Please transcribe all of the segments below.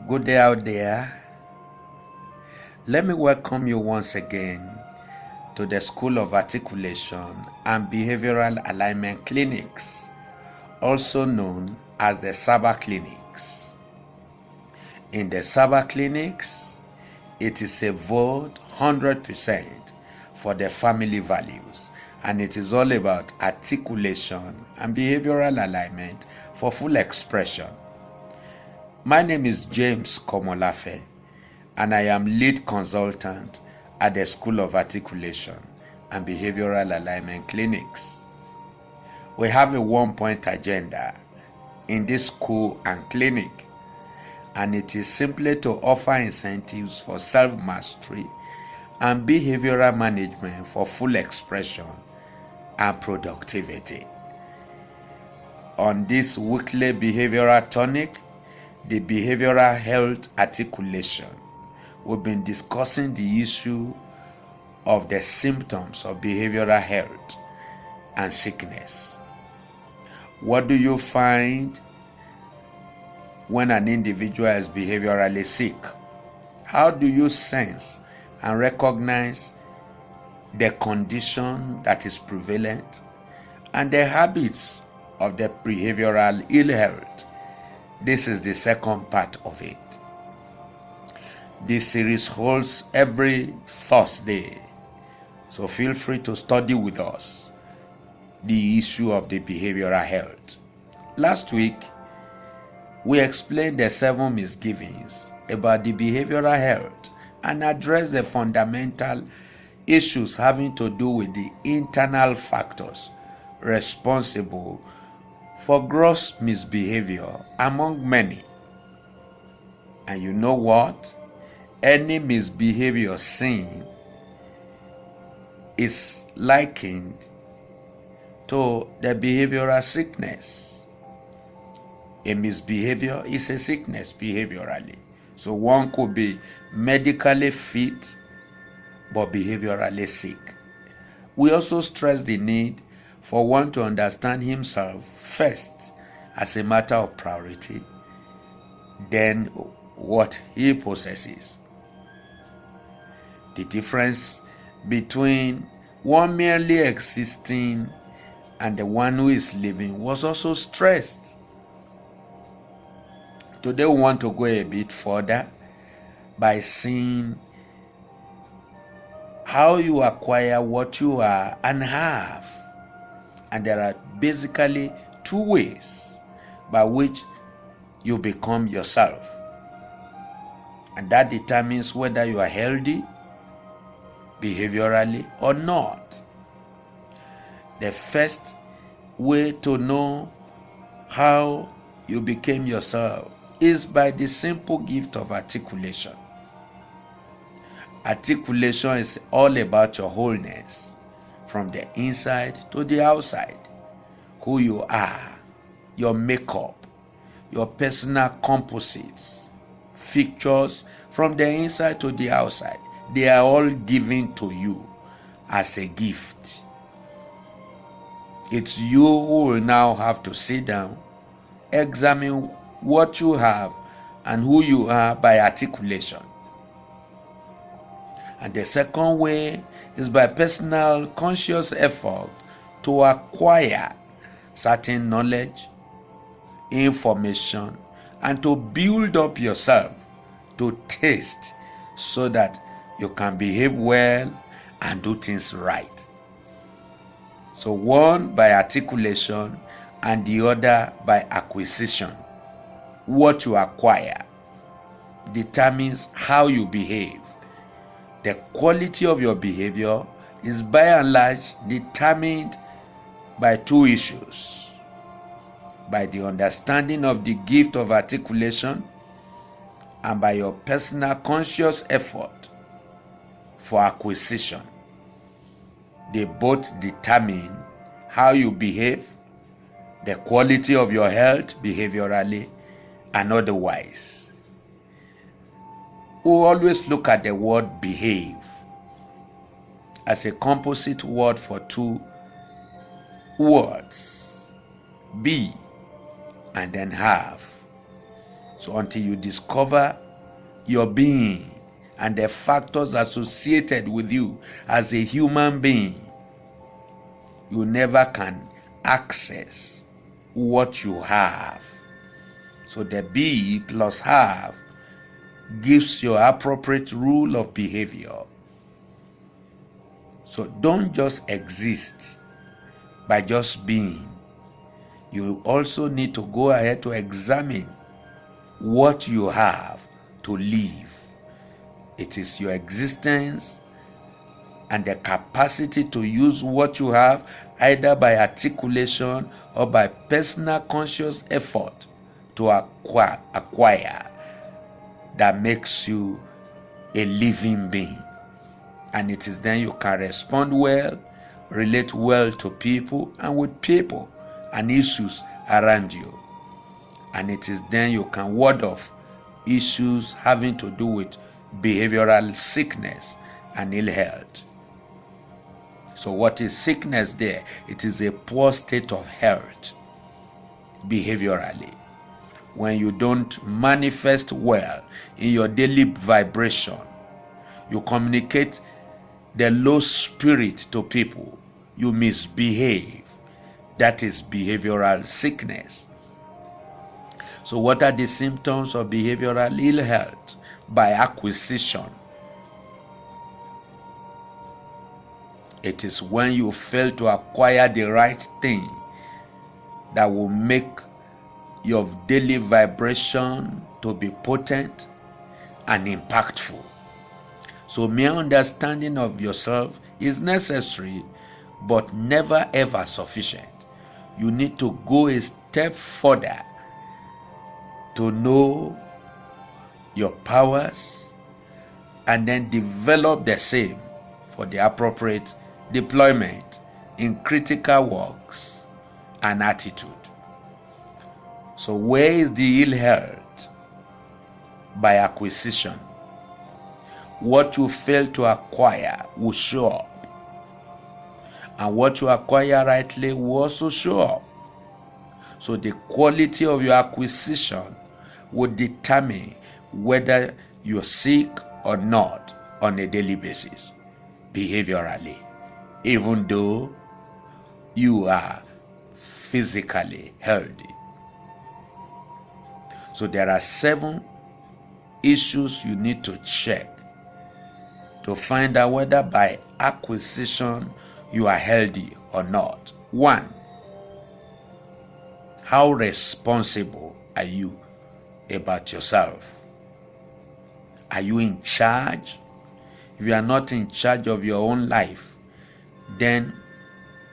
Good day out there. Let me welcome you once again to the School of Articulation and Behavioral Alignment Clinics, also known as the SABA Clinics. In the SABA Clinics, it is a vote 100% for the family values, and it is all about articulation and behavioral alignment for full expression. My name is James Komolafe, and I am lead consultant at the School of Articulation and Behavioral Alignment Clinics. We have a one-point agenda in this school and clinic, and it is simply to offer incentives for self-mastery and behavioral management for full expression and productivity. On this weekly behavioral tonic, the Behavioral Health Articulation, we've been discussing the issue of the symptoms of behavioral health and sickness. What do you find when an individual is behaviorally sick? How do you sense and recognize the condition that is prevalent and the habits of the behavioral ill health? This is the second part of it. This series holds every Thursday, so feel free to study with us the issue of the behavioral health. Last week, we explained the 7 misgivings about the behavioral health and addressed the fundamental issues having to do with the internal factors responsible for gross misbehavior among many. And you know what? Any misbehavior seen is likened to the behavioral sickness. A misbehavior is a sickness behaviorally. So one could be medically fit but behaviorally sick. We also stress the need for one to understand himself first as a matter of priority, then what he possesses. The difference between one merely existing and the one who is living was also stressed. Today we want to go a bit further by seeing how you acquire what you are and have. And there are basically 2 ways by which you become yourself. And that determines whether you are healthy behaviorally or not. The first way to know how you became yourself is by the simple gift of articulation. Articulation is all about your wholeness, from the inside to the outside. Who you are, your makeup, your personal composites, features from the inside to the outside. They are all given to you as a gift. It's you who will now have to sit down, examine what you have and who you are by articulation. And the second way is by personal conscious effort to acquire certain knowledge, information, and to build up yourself to taste so that you can behave well and do things right. So one by articulation and the other by acquisition. What you acquire determines how you behave. The quality of your behavior is by and large determined by 2 issues: by the understanding of the gift of articulation and by your personal conscious effort for acquisition. They both determine how you behave, the quality of your health behaviorally and otherwise. We always look at the word behave as a composite word for 2 words, be and then have. So until you discover your being and the factors associated with you as a human being, you never can access what you have. So the be plus have gives you appropriate rule of behavior. So don't just exist by just being. You also need to go ahead to examine what you have to live. It is your existence and the capacity to use what you have, either by articulation or by personal conscious effort to acquire, that makes you a living being. And it is then you can respond well, relate well to people and with people and issues around you. And it is then you can ward off issues having to do with behavioral sickness and ill health. So what is sickness there? It is a poor state of health behaviorally. When you don't manifest well in your daily vibration, you communicate the low spirit to people, you misbehave. That is behavioral sickness. So what are the symptoms of behavioral ill health? By acquisition. It is when you fail to acquire the right thing that will make your daily vibration to be potent and impactful. So mere understanding of yourself is necessary, but never ever sufficient. You need to go a step further to know your powers and then develop the same for the appropriate deployment in critical works and attitude. So where is the ill health? By acquisition. What you fail to acquire will show up, and what you acquire rightly will also show up. So the quality of your acquisition will determine whether you're sick or not on a daily basis, behaviorally, even though you are physically healthy. So there are 7 issues you need to check to find out whether by acquisition you are healthy or not. 1, how responsible are you about yourself? Are you in charge? If you are not in charge of your own life, then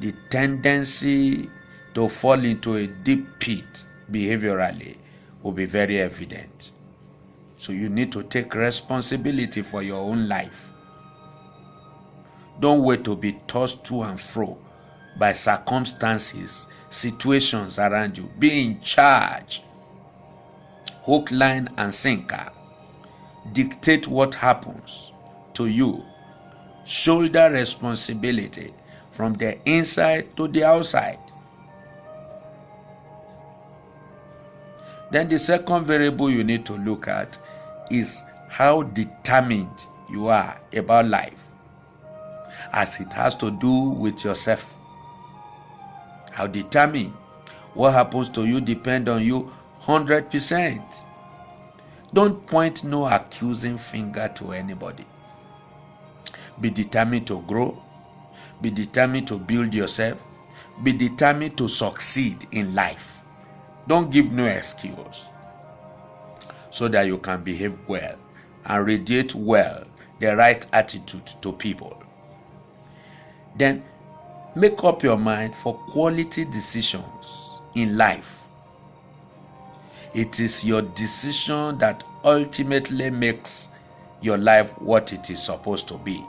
the tendency to fall into a deep pit behaviorally will be very evident. So you need to take responsibility for your own life. Don't wait to be tossed to and fro by circumstances, situations around you. Be in charge. Hook, line, and sinker. Dictate what happens to you. Shoulder responsibility from the inside to the outside. Then the second variable you need to look at is how determined you are about life, as it has to do with yourself. How determined. What happens to you depends on you 100%. Don't point no accusing finger to anybody. Be determined to grow. Be determined to build yourself. Be determined to succeed in life. Don't give no excuse, so that you can behave well and radiate well the right attitude to people. Then make up your mind for quality decisions in life. It is your decision that ultimately makes your life what it is supposed to be.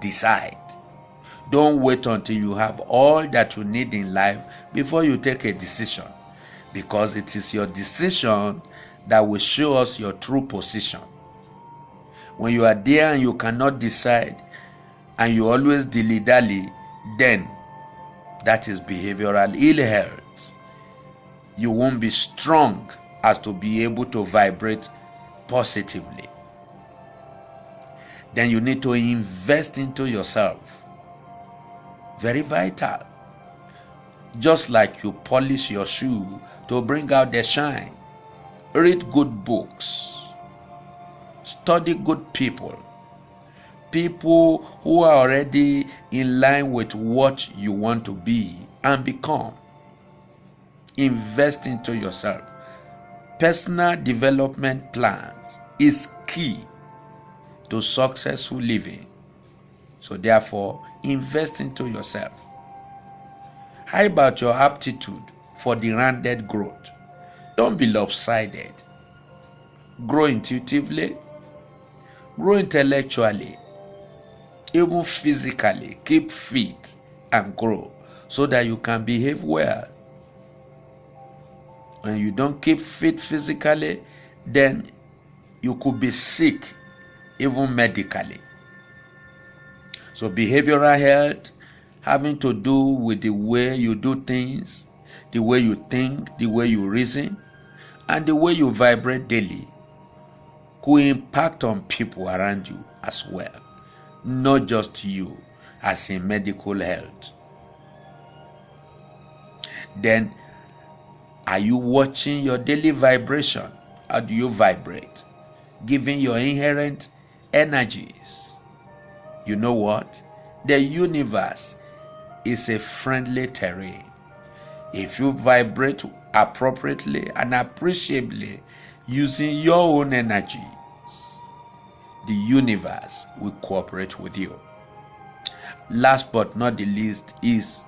Decide. Don't wait until you have all that you need in life before you take a decision, because it is your decision that will show us your true position. When you are there and you cannot decide and you always dilly-dally, then that is behavioral ill health. You won't be strong as to be able to vibrate positively. Then you need to invest into yourself. Very vital. Just like you polish your shoe to bring out the shine. Read good books. Study good people. People who are already in line with what you want to be and become. Invest into yourself. Personal development plans is key to successful living. So therefore, invest into yourself. How about your aptitude for the rounded growth? Don't be lopsided. Grow intuitively, grow intellectually, even physically. Keep fit and grow so that you can behave well. When you don't keep fit physically, then you could be sick, even medically. So behavioral health having to do with the way you do things, the way you think, the way you reason, and the way you vibrate daily could impact on people around you as well, not just you as in medical health. Then, are you watching your daily vibration? How do you vibrate? Giving your inherent energies. You know what? The universe is a friendly terrain. If you vibrate appropriately and appreciably using your own energies, the universe will cooperate with you. Last but not the least is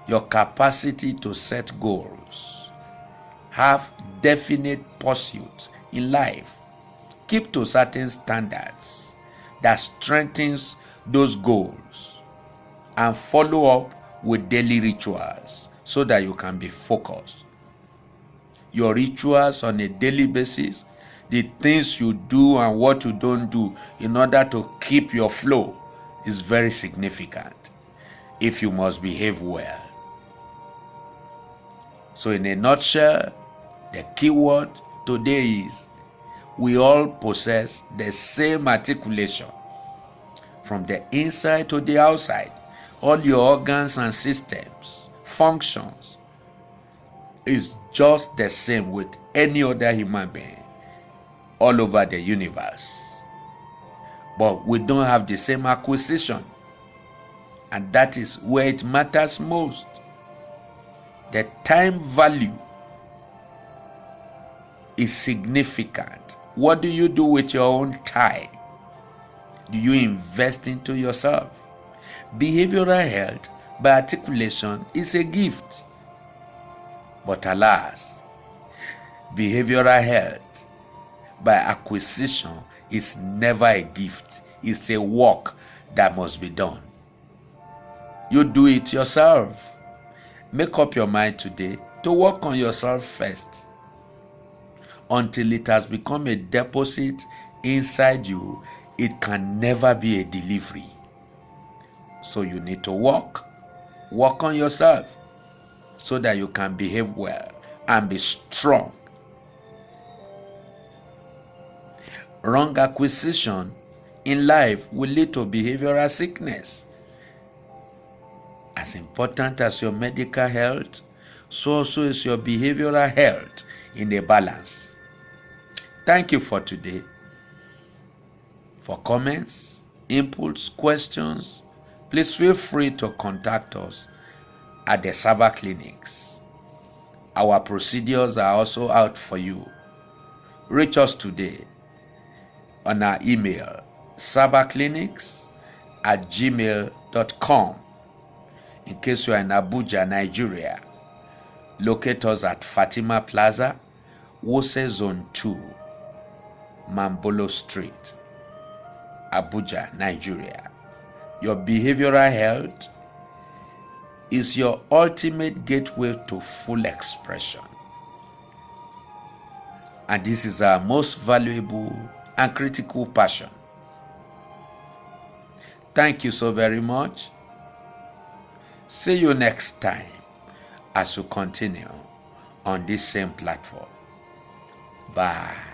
your capacity to set goals. Have definite pursuits in life. Keep to certain standards that strengthens those goals, and follow up with daily rituals so that you can be focused. Your rituals on a daily basis, the things you do and what you don't do in order to keep your flow, is very significant if you must behave well. So in a nutshell, the key word today is we all possess the same articulation from the inside to the outside. All your organs and systems, functions is just the same with any other human being all over the universe. But we don't have the same acquisition, and that is where it matters most. The time value is significant. What do you do with your own time? Do you invest into yourself? Behavioral health by articulation is a gift. But alas, behavioral health by acquisition is never a gift. It's a work that must be done. You do it yourself. Make up your mind today to work on yourself first, until it has become a deposit inside you. It can never be a delivery. So you need to work on yourself so that you can behave well and be strong. Wrong acquisition in life will lead to behavioral sickness. As important as your medical health, so also is your behavioral health in a balance. Thank you for today. For comments, inputs, questions, please feel free to contact us at the SABA Clinics. Our procedures are also out for you. Reach us today on our email, sabaclinics@gmail.com. In case you are in Abuja, Nigeria, locate us at Fatima Plaza, Wose Zone 2, Mambolo Street, Abuja, Nigeria. Your behavioral health is your ultimate gateway to full expression. And this is our most valuable and critical passion. Thank you so very much. See you next time as we continue on this same platform. Bye.